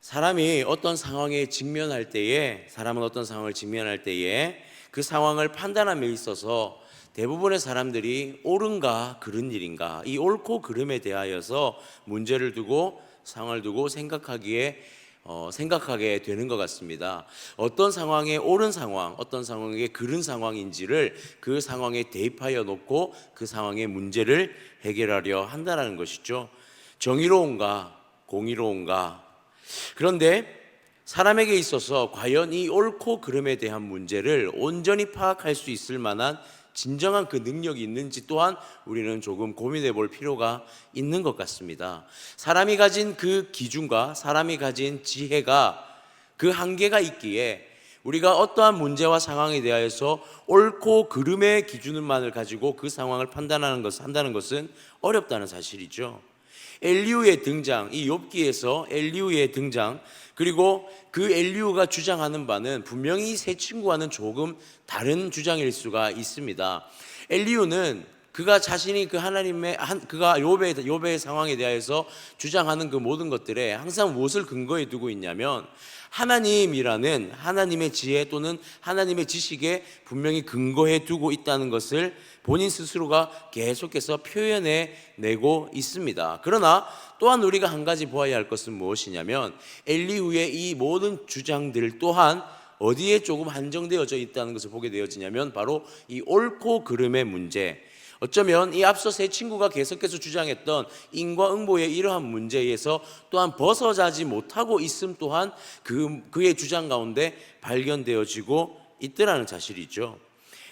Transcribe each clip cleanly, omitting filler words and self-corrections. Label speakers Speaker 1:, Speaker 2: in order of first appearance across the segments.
Speaker 1: 사람이 어떤 상황에 직면할 때에 사람은 어떤 상황을 직면할 때에 그 상황을 판단함에 있어서 대부분의 사람들이 옳은가 그른 일인가 이 옳고 그름에 대하여서 문제를 두고 상황을 두고 생각하게 되는 것 같습니다. 어떤 상황에 옳은 상황, 어떤 상황에 그른 상황인지를 그 상황에 대입하여 놓고 그 상황의 문제를 해결하려 한다는 것이죠. 정의로운가, 공의로운가. 그런데 사람에게 있어서 과연 이 옳고 그름에 대한 문제를 온전히 파악할 수 있을 만한 진정한 그 능력이 있는지 또한 우리는 조금 고민해 볼 필요가 있는 것 같습니다. 사람이 가진 그 기준과 사람이 가진 지혜가 그 한계가 있기에 우리가 어떠한 문제와 상황에 대하여서 옳고 그름의 기준만을 가지고 그 상황을 한다는 것은 어렵다는 사실이죠. 엘리후의 등장, 이 욥기에서 엘리후의 등장, 그리고 그 엘리후가 주장하는 바는 분명히 세 친구와는 조금 다른 주장일 수가 있습니다. 엘리후는 그가 자신이 그가 욥의 상황에 대해서 주장하는 그 모든 것들에 항상 무엇을 근거에 두고 있냐면 하나님이라는 하나님의 지혜 또는 하나님의 지식에 분명히 근거해 두고 있다는 것을 본인 스스로가 계속해서 표현해 내고 있습니다. 그러나 또한 우리가 한 가지 보아야 할 것은 무엇이냐면 엘리후의 이 모든 주장들 또한 어디에 조금 한정되어져 있다는 것을 보게 되어지냐면 바로 이 옳고 그름의 문제, 어쩌면 이 앞서 세 친구가 계속해서 주장했던 인과응보의 이러한 문제에서 또한 벗어나지 못하고 있음 또한 그의 주장 가운데 발견되어지고 있더라는 사실이죠.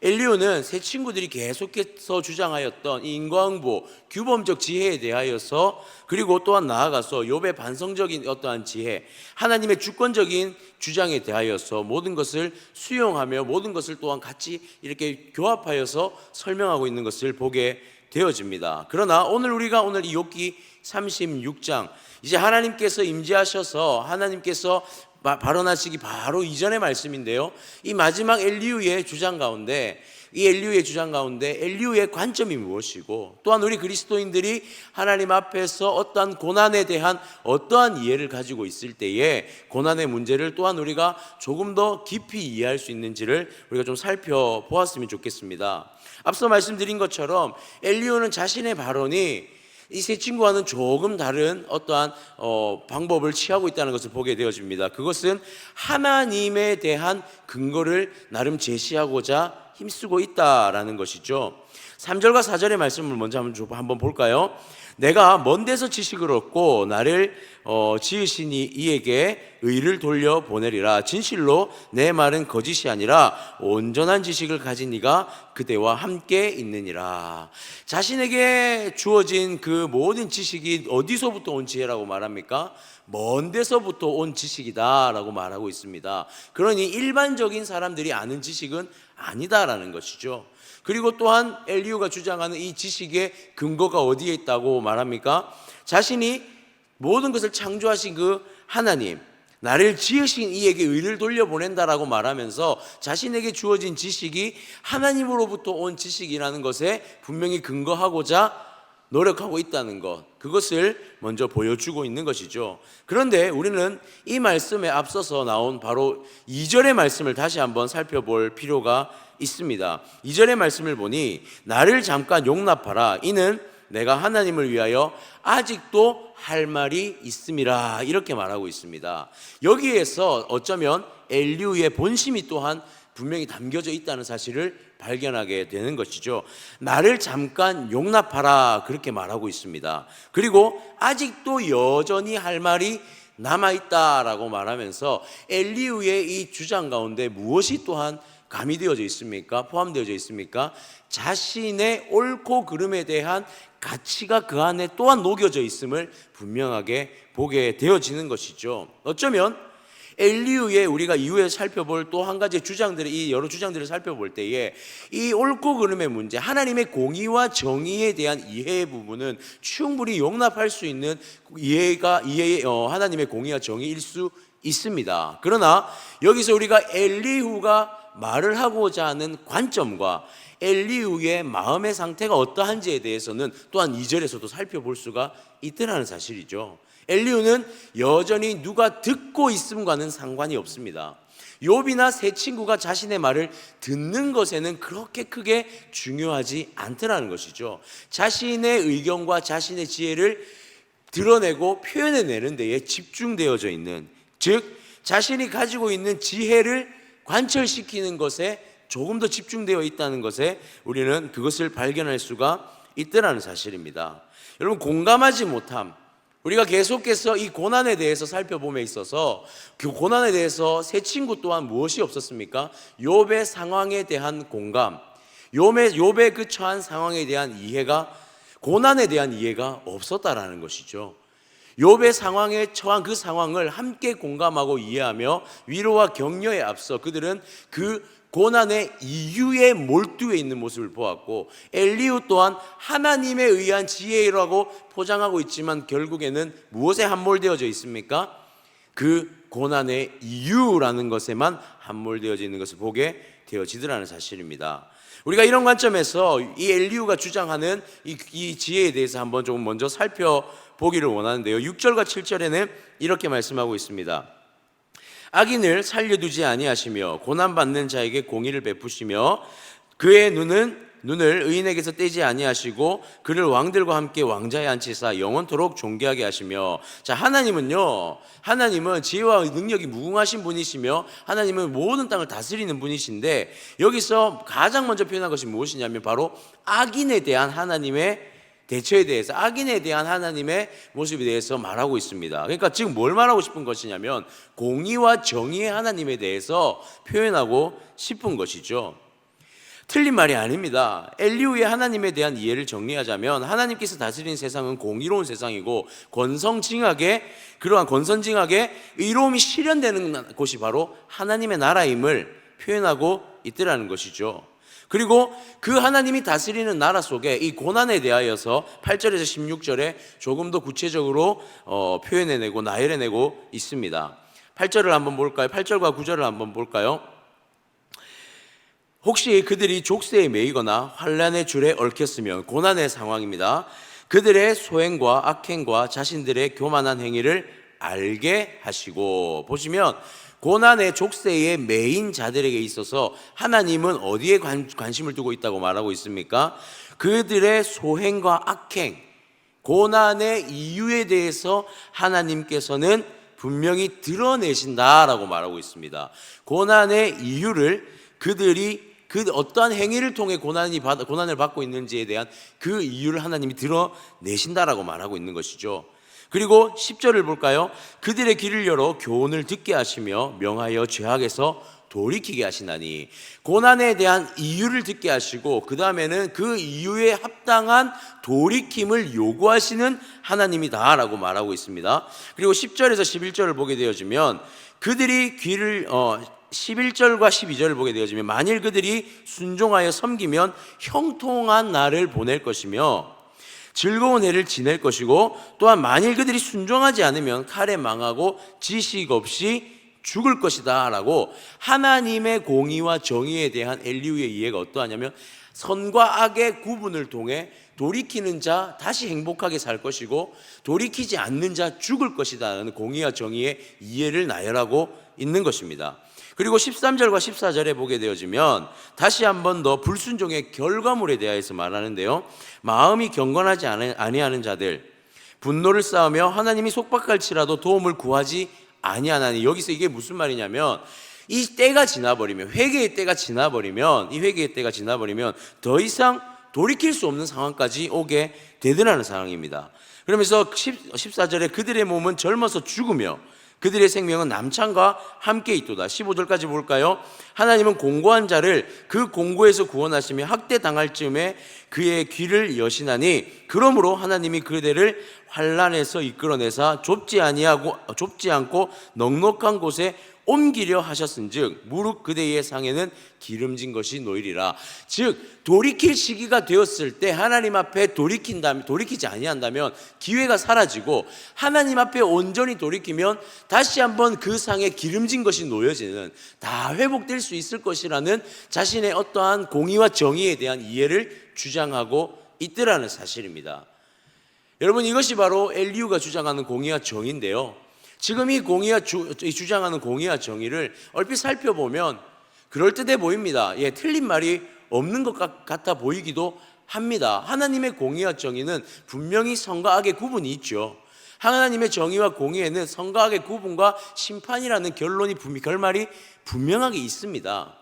Speaker 1: 엘리후는 세 친구들이 계속해서 주장하였던 이 인과응보, 규범적 지혜에 대하여서 그리고 또한 나아가서 욥의 반성적인 어떠한 지혜, 하나님의 주권적인 주장에 대하여서 모든 것을 수용하며 모든 것을 또한 같이 이렇게 교합하여서 설명하고 있는 것을 보게 되어집니다. 그러나 우리가 이 욥기 36장 이제 하나님께서 임재하셔서 하나님께서 발언하시기 바로 이전의 말씀인데요, 이 마지막 엘리후의 주장 가운데 엘리후의 관점이 무엇이고 또한 우리 그리스도인들이 하나님 앞에서 어떠한 고난에 대한 어떠한 이해를 가지고 있을 때에 고난의 문제를 또한 우리가 조금 더 깊이 이해할 수 있는지를 우리가 좀 살펴보았으면 좋겠습니다. 앞서 말씀드린 것처럼 엘리후는 자신의 발언이 이 세 친구와는 조금 다른 어떠한 방법을 취하고 있다는 것을 보게 되어집니다. 그것은 하나님에 대한 근거를 나름 제시하고자 힘쓰고 있다라는 것이죠. 3절과 4절의 말씀을 먼저 한번 볼까요? 내가 먼 데서 지식을 얻고 나를 지으신 이에게 의를 돌려 보내리라. 진실로 내 말은 거짓이 아니라 온전한 지식을 가진 이가 그대와 함께 있느니라. 자신에게 주어진 그 모든 지식이 어디서부터 온 지혜라고 말합니까? 먼 데서부터 온 지식이다라고 말하고 있습니다. 그러니 일반적인 사람들이 아는 지식은 아니다라는 것이죠. 그리고 또한 엘리후가 주장하는 이 지식의 근거가 어디에 있다고 말합니까? 자신이 모든 것을 창조하신 그 하나님, 나를 지으신 이에게 의를 돌려보낸다라고 말하면서 자신에게 주어진 지식이 하나님으로부터 온 지식이라는 것에 분명히 근거하고자 노력하고 있다는 것, 그것을 먼저 보여주고 있는 것이죠. 그런데 우리는 이 말씀에 앞서서 나온 바로 2절의 말씀을 다시 한번 살펴볼 필요가 있습니다. 2절의 말씀을 보니 나를 잠깐 용납하라. 이는 내가 하나님을 위하여 아직도 할 말이 있음이라. 이렇게 말하고 있습니다. 여기에서 어쩌면 엘리후의 본심이 또한 분명히 담겨져 있다는 사실을 발견하게 되는 것이죠. 나를 잠깐 용납하라. 그렇게 말하고 있습니다. 그리고 아직도 여전히 할 말이 남아있다라고 말하면서 엘리후의 이 주장 가운데 무엇이 또한 가미되어져 있습니까? 포함되어져 있습니까? 자신의 옳고 그름에 대한 가치가 그 안에 또한 녹여져 있음을 분명하게 보게 되어지는 것이죠. 어쩌면 엘리후의 우리가 이후에 살펴볼 또 한 가지 이 여러 주장들을 살펴볼 때에 이 옳고 그름의 문제, 하나님의 공의와 정의에 대한 이해의 부분은 충분히 용납할 수 있는 하나님의 공의와 정의일 수 있습니다. 그러나 여기서 우리가 엘리후가 말을 하고자 하는 관점과 엘리후의 마음의 상태가 어떠한지에 대해서는 또한 2절에서도 살펴볼 수가 있다는 사실이죠. 엘리후는 여전히 누가 듣고 있음과는 상관이 없습니다. 욥이나 세 친구가 자신의 말을 듣는 것에는 그렇게 크게 중요하지 않더라는 것이죠. 자신의 의견과 자신의 지혜를 드러내고 표현해내는 데에 집중되어져 있는, 즉 자신이 가지고 있는 지혜를 관철시키는 것에 조금 더 집중되어 있다는 것에 우리는 그것을 발견할 수가 있더라는 사실입니다. 여러분, 공감하지 못함, 우리가 계속해서 이 고난에 대해서 살펴봄에 있어서 그 고난에 대해서 세 친구 또한 무엇이 없었습니까? 욥의 상황에 대한 공감, 욥의 그 처한 상황에 대한 이해가, 고난에 대한 이해가 없었다라는 것이죠. 욥의 상황에 처한 그 상황을 함께 공감하고 이해하며 위로와 격려에 앞서 그들은 그 고난의 이유에 몰두해 있는 모습을 보았고, 엘리후 또한 하나님에 의한 지혜라고 포장하고 있지만 결국에는 무엇에 함몰되어져 있습니까? 그 고난의 이유라는 것에만 함몰되어져 있는 것을 보게 되어지더라는 사실입니다. 우리가 이런 관점에서 이 엘리후가 주장하는 이 지혜에 대해서 한번 조금 먼저 살펴보기를 원하는데요. 6절과 7절에는 이렇게 말씀하고 있습니다. 악인을 살려두지 아니하시며 고난받는 자에게 공의를 베푸시며 그의 눈을 의인에게서 떼지 아니하시고 그를 왕들과 함께 왕자에 앉히사 영원토록 존귀하게 하시며, 자, 하나님은 지혜와 능력이 무궁하신 분이시며 하나님은 모든 땅을 다스리는 분이신데, 여기서 가장 먼저 표현한 것이 무엇이냐면 바로 악인에 대한 하나님의 대처에 대해서, 악인에 대한 하나님의 모습에 대해서 말하고 있습니다. 그러니까 지금 뭘 말하고 싶은 것이냐면 공의와 정의의 하나님에 대해서 표현하고 싶은 것이죠. 틀린 말이 아닙니다. 엘리후의 하나님에 대한 이해를 정리하자면 하나님께서 다스리는 세상은 공의로운 세상이고 그러한 권선징악의 의로움이 실현되는 곳이 바로 하나님의 나라임을 표현하고 있더라는 것이죠. 그리고 그 하나님이 다스리는 나라 속에 이 고난에 대하여서 8절에서 16절에 조금 더 구체적으로 표현해내고 나열해내고 있습니다. 8절을 한번 볼까요? 8절과 9절을 한번 볼까요? 혹시 그들이 족쇄에 매이거나 환난의 줄에 얽혔으면, 고난의 상황입니다. 그들의 소행과 악행과 자신들의 교만한 행위를 알게 하시고, 보시면 고난의 족쇄에 매인 자들에게 있어서 하나님은 어디에 관심을 두고 있다고 말하고 있습니까? 그들의 소행과 악행, 고난의 이유에 대해서 하나님께서는 분명히 드러내신다라고 말하고 있습니다. 고난의 이유를 그들이 그 어떠한 행위를 통해 고난을 받고 있는지에 대한 그 이유를 하나님이 드러내신다라고 말하고 있는 것이죠. 그리고 10절을 볼까요? 그들의 귀를 열어 교훈을 듣게 하시며 명하여 죄악에서 돌이키게 하시나니, 고난에 대한 이유를 듣게 하시고 그 다음에는 그 이유에 합당한 돌이킴을 요구하시는 하나님이다라고 말하고 있습니다. 그리고 10절에서 11절을 보게 되어지면 그들이 11절과 12절을 보게 되어지면 만일 그들이 순종하여 섬기면 형통한 날을 보낼 것이며 즐거운 해를 지낼 것이고, 또한 만일 그들이 순종하지 않으면 칼에 망하고 지식 없이 죽을 것이다 라고 하나님의 공의와 정의에 대한 엘리후의 이해가 어떠하냐면 선과 악의 구분을 통해 돌이키는 자 다시 행복하게 살 것이고 돌이키지 않는 자 죽을 것이다 라는 공의와 정의의 이해를 나열하고 있는 것입니다. 그리고 13절과 14절에 보게 되어지면 다시 한 번 더 불순종의 결과물에 대해서 말하는데요. 마음이 경건하지 아니하는 자들, 분노를 쌓으며 하나님이 속박할지라도 도움을 구하지 아니하나니, 여기서 이게 무슨 말이냐면 이 때가 지나버리면, 회개의 때가 지나버리면 더 이상 돌이킬 수 없는 상황까지 오게 되더라는 상황입니다. 그러면서 14절에 그들의 몸은 젊어서 죽으며 그들의 생명은 남창과 함께 있도다. 15절까지 볼까요? 하나님은 공고한 자를 그 공고에서 구원하시며 학대당할 즈음에 그의 귀를 여시나니, 그러므로 하나님이 그들을 환난에서 이끌어내사 좁지 않고 넉넉한 곳에 옮기려 하셨은즉 무릇 그대의 상에는 기름진 것이 놓이리라. 즉 돌이킬 시기가 되었을 때 하나님 앞에 돌이키지 아니한다면 기회가 사라지고, 하나님 앞에 온전히 돌이키면 다시 한번 그 상에 기름진 것이 놓여지는, 다 회복될 수 있을 것이라는 자신의 어떠한 공의와 정의에 대한 이해를 주장하고 있더라는 사실입니다. 여러분, 이것이 바로 엘리후가 주장하는 공의와 정의인데요. 지금 이 주장하는 공의와 정의를 얼핏 살펴보면 그럴듯해 보입니다. 틀린 말이 없는 것 같아 보이기도 합니다. 하나님의 공의와 정의는 분명히 선과 악의 구분이 있죠. 하나님의 정의와 공의에는 선과 악의 구분과 심판이라는 결말이 분명하게 있습니다.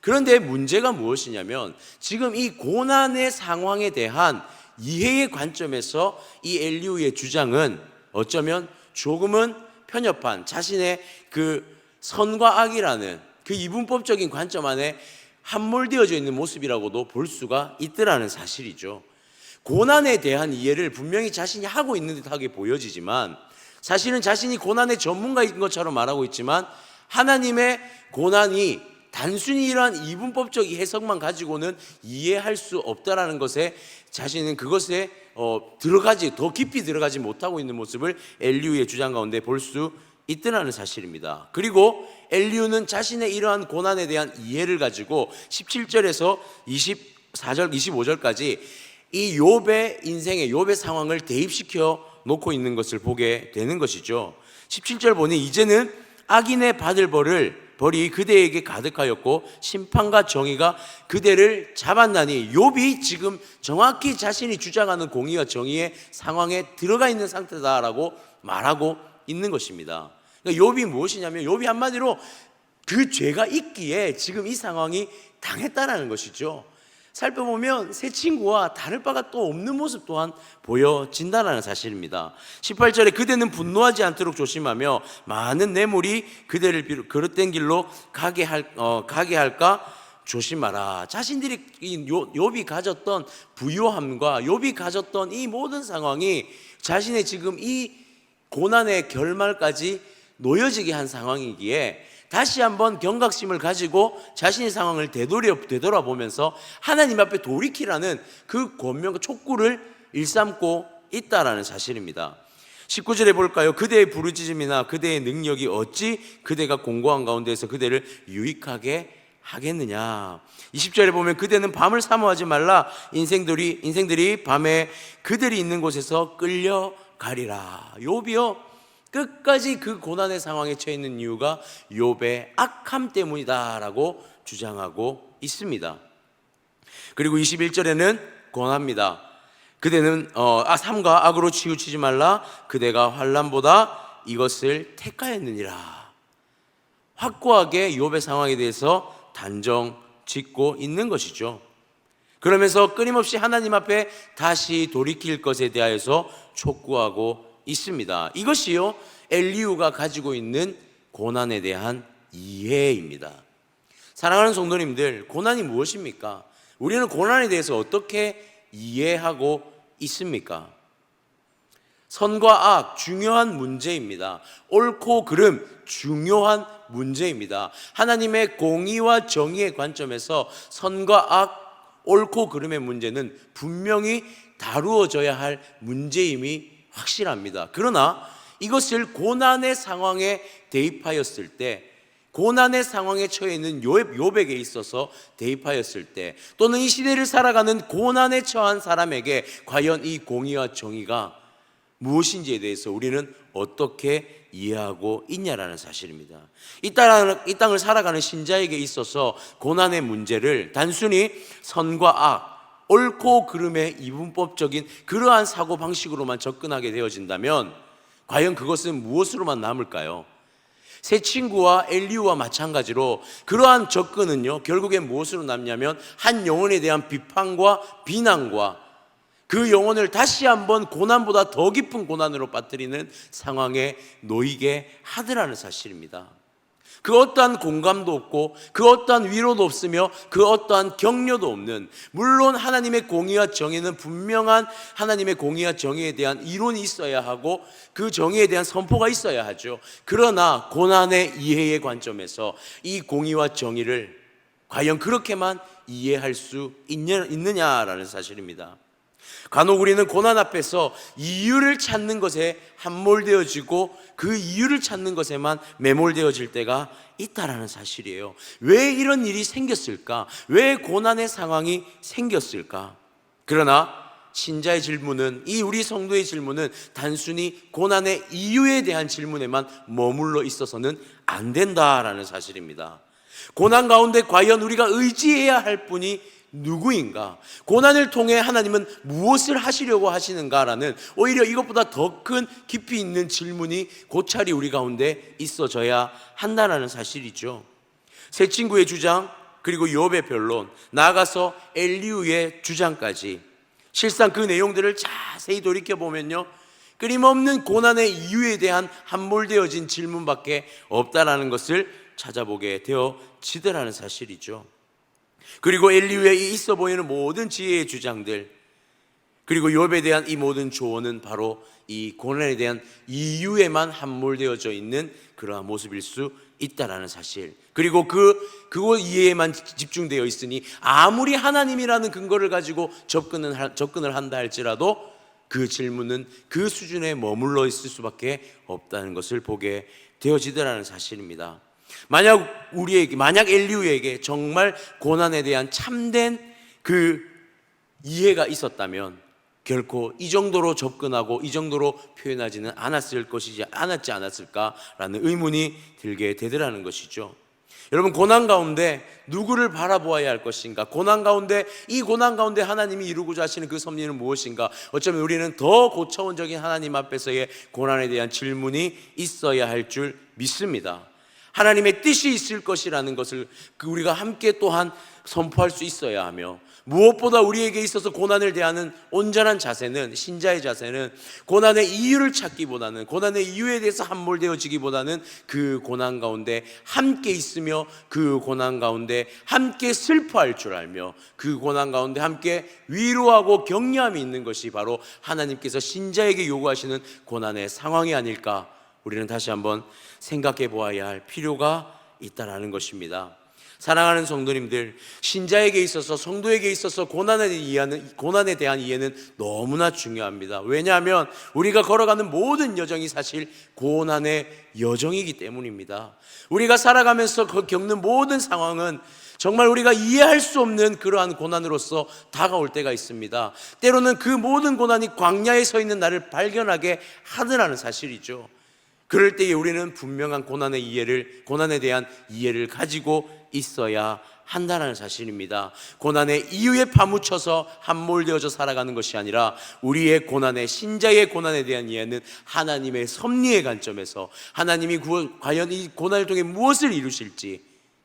Speaker 1: 그런데 문제가 무엇이냐면 지금 이 고난의 상황에 대한 이해의 관점에서 이 엘리후의 주장은 어쩌면 조금은 편협한 자신의 그 선과 악이라는 그 이분법적인 관점 안에 함몰되어져 있는 모습이라고도 볼 수가 있더라는 사실이죠. 고난에 대한 이해를 분명히 자신이 하고 있는 듯하게 보여지지만 사실은 자신이 고난의 전문가인 것처럼 말하고 있지만 하나님의 고난이 단순히 이러한 이분법적 해석만 가지고는 이해할 수 없다라는 것에 자신은 그것에 더 깊이 들어가지 못하고 있는 모습을 엘리후의 주장 가운데 볼 수 있더라는 사실입니다. 그리고 엘리후는 자신의 이러한 고난에 대한 이해를 가지고 17절에서 24절, 25절까지 이 욥의 인생의 욥의 상황을 대입시켜 놓고 있는 것을 보게 되는 것이죠. 17절 보니 이제는 악인의 받을 벌이 그대에게 가득하였고 심판과 정의가 그대를 잡았나니, 욥이 지금 정확히 자신이 주장하는 공의와 정의의 상황에 들어가 있는 상태다라고 말하고 있는 것입니다. 그러니까 욥이 무엇이냐면 욥이 한마디로 그 죄가 있기에 지금 이 상황이 당했다라는 것이죠. 살펴보면 새 친구와 다를 바가 또 없는 모습 또한 보여진다는 사실입니다. 18절에 그대는 분노하지 않도록 조심하며 많은 뇌물이 그대를 그릇된 길로 가게 할까 조심하라. 자신들이 욥이 가졌던 부요함과 욥이 가졌던 이 모든 상황이 자신의 지금 이 고난의 결말까지 놓여지게 한 상황이기에 다시 한번 경각심을 가지고 자신의 상황을 되돌아보면서 하나님 앞에 돌이키라는 그 권면과 촉구를 일삼고 있다라는 사실입니다. 19절에 볼까요? 그대의 부르짖음이나 그대의 능력이 어찌 그대가 공고한 가운데서 그대를 유익하게 하겠느냐. 20절에 보면 그대는 밤을 사모하지 말라. 인생들이 밤에 그들이 있는 곳에서 끌려가리라. 욥이요, 끝까지 그 고난의 상황에 처해 있는 이유가 욥의 악함 때문이다라고 주장하고 있습니다. 그리고 21절에는 권합니다. 그대는 삼가 악으로 치우치지 말라. 그대가 환난보다 이것을 택하였느니라. 확고하게 욥의 상황에 대해서 단정 짓고 있는 것이죠. 그러면서 끊임없이 하나님 앞에 다시 돌이킬 것에 대하여서 촉구하고 있습니다. 이것이요, 엘리후가 가지고 있는 고난에 대한 이해입니다. 사랑하는 성도님들, 고난이 무엇입니까? 우리는 고난에 대해서 어떻게 이해하고 있습니까? 선과 악, 중요한 문제입니다. 옳고 그름, 중요한 문제입니다. 하나님의 공의와 정의의 관점에서 선과 악, 옳고 그름의 문제는 분명히 다루어져야 할 문제임이 확실합니다. 그러나 이것을 고난의 상황에 대입하였을 때, 고난의 상황에 처해 있는 욥에게 있어서 대입하였을 때, 또는 이 시대를 살아가는 고난에 처한 사람에게 과연 이 공의와 정의가 무엇인지에 대해서 우리는 어떻게 이해하고 있냐라는 사실입니다. 이 땅을 살아가는 신자에게 있어서 고난의 문제를 단순히 선과 악, 옳고 그름의 이분법적인 그러한 사고방식으로만 접근하게 되어진다면 과연 그것은 무엇으로만 남을까요? 새 친구와 엘리후와 마찬가지로 그러한 접근은요, 결국엔 무엇으로 남냐면 한 영혼에 대한 비판과 비난과 그 영혼을 다시 한번 고난보다 더 깊은 고난으로 빠뜨리는 상황에 놓이게 하더라는 사실입니다. 그 어떠한 공감도 없고 그 어떠한 위로도 없으며 그 어떠한 격려도 없는, 물론 하나님의 공의와 정의는 분명한 하나님의 공의와 정의에 대한 이론이 있어야 하고 그 정의에 대한 선포가 있어야 하죠. 그러나 고난의 이해의 관점에서 이 공의와 정의를 과연 그렇게만 이해할 수 있느냐라는 사실입니다. 간혹 우리는 고난 앞에서 이유를 찾는 것에 함몰되어지고 그 이유를 찾는 것에만 매몰되어질 때가 있다라는 사실이에요. 왜 이런 일이 생겼을까? 왜 고난의 상황이 생겼을까? 그러나 신자의 질문은, 이 우리 성도의 질문은 단순히 고난의 이유에 대한 질문에만 머물러 있어서는 안 된다라는 사실입니다. 고난 가운데 과연 우리가 의지해야 할 분이 누구인가? 고난을 통해 하나님은 무엇을 하시려고 하시는가라는, 오히려 이것보다 더 큰 깊이 있는 질문이 고찰이 우리 가운데 있어져야 한다라는 사실이죠. 세 친구의 주장, 그리고 욥의 변론, 나아가서 엘리후의 주장까지, 실상 그 내용들을 자세히 돌이켜보면요, 끊임없는 고난의 이유에 대한 함몰되어진 질문밖에 없다라는 것을 찾아보게 되어지더라는 사실이죠. 그리고 엘리후의 있어 보이는 모든 지혜의 주장들, 그리고 욥에 대한 이 모든 조언은 바로 이 고난에 대한 이유에만 함몰되어져 있는 그러한 모습일 수 있다라는 사실, 그리고 그거 이해에만 집중되어 있으니 아무리 하나님이라는 근거를 가지고 접근을 한다 할지라도 그 질문은 그 수준에 머물러 있을 수밖에 없다는 것을 보게 되어지더라는 사실입니다. 만약 엘리후에게 정말 고난에 대한 참된 그 이해가 있었다면 결코 이 정도로 접근하고 이 정도로 표현하지는 않았지 않았을까라는 의문이 들게 되더라는 것이죠. 여러분, 고난 가운데 누구를 바라보아야 할 것인가? 이 고난 가운데 하나님이 이루고자 하시는 그 섭리는 무엇인가? 어쩌면 우리는 더 고차원적인 하나님 앞에서의 고난에 대한 질문이 있어야 할 줄 믿습니다. 하나님의 뜻이 있을 것이라는 것을 우리가 함께 또한 선포할 수 있어야 하며, 무엇보다 우리에게 있어서 고난을 대하는 온전한 자세는, 신자의 자세는 고난의 이유를 찾기보다는, 고난의 이유에 대해서 함몰되어지기보다는 그 고난 가운데 함께 있으며 그 고난 가운데 함께 슬퍼할 줄 알며 그 고난 가운데 함께 위로하고 격려함이 있는 것이 바로 하나님께서 신자에게 요구하시는 고난의 상황이 아닐까, 우리는 다시 한번 생각해 보아야 할 필요가 있다라는 것입니다. 사랑하는 성도님들, 신자에게 있어서, 성도에게 있어서 고난에 대한 이해는 너무나 중요합니다. 왜냐하면 우리가 걸어가는 모든 여정이 사실 고난의 여정이기 때문입니다. 우리가 살아가면서 겪는 모든 상황은 정말 우리가 이해할 수 없는 그러한 고난으로서 다가올 때가 있습니다. 때로는 그 모든 고난이 광야에 서 있는 나를 발견하게 하더라는 사실이죠. 그럴 때에 우리는 분명한 고난에 대한 이해를 가지고 있어야 한다는 사실입니다. 고난의 이유에 파묻혀서 함몰되어져 살아가는 것이 아니라 우리의 신자의 고난에 대한 이해는 하나님의 섭리의 관점에서 하나님이 과연 이 고난을 통해 무엇을 이루실지,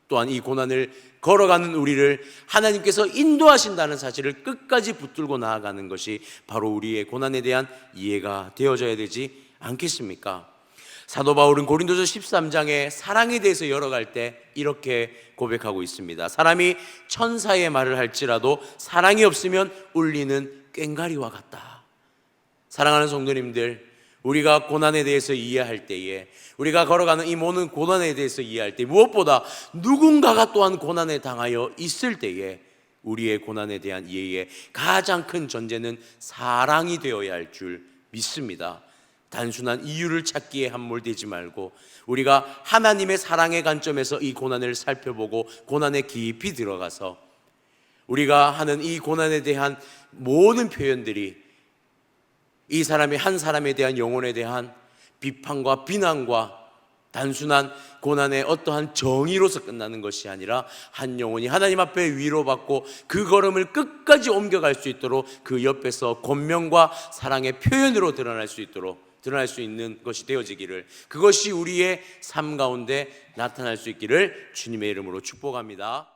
Speaker 1: 또한 이 고난을 걸어가는 우리를 하나님께서 인도하신다는 사실을 끝까지 붙들고 나아가는 것이 바로 우리의 고난에 대한 이해가 되어져야 되지 않겠습니까? 사도 바울은 고린도서 13장에 사랑에 대해서 열어갈 때 이렇게 고백하고 있습니다. 사람이 천사의 말을 할지라도 사랑이 없으면 울리는 꽹과리와 같다. 사랑하는 성도님들, 우리가 고난에 대해서 이해할 때에, 우리가 걸어가는 이 모든 고난에 대해서 이해할 때, 무엇보다 누군가가 또한 고난에 당하여 있을 때에 우리의 고난에 대한 이해의 가장 큰 전제는 사랑이 되어야 할 줄 믿습니다. 단순한 이유를 찾기에 함몰되지 말고 우리가 하나님의 사랑의 관점에서 이 고난을 살펴보고 고난에 깊이 들어가서 우리가 하는 이 고난에 대한 모든 표현들이 이 한 사람에 대한 영혼에 대한 비판과 비난과 단순한 고난의 어떠한 정의로서 끝나는 것이 아니라 한 영혼이 하나님 앞에 위로받고 그 걸음을 끝까지 옮겨갈 수 있도록 그 옆에서 권면과 사랑의 표현으로 드러날 수 있는 것이 되어지기를, 그것이 우리의 삶 가운데 나타날 수 있기를 주님의 이름으로 축복합니다.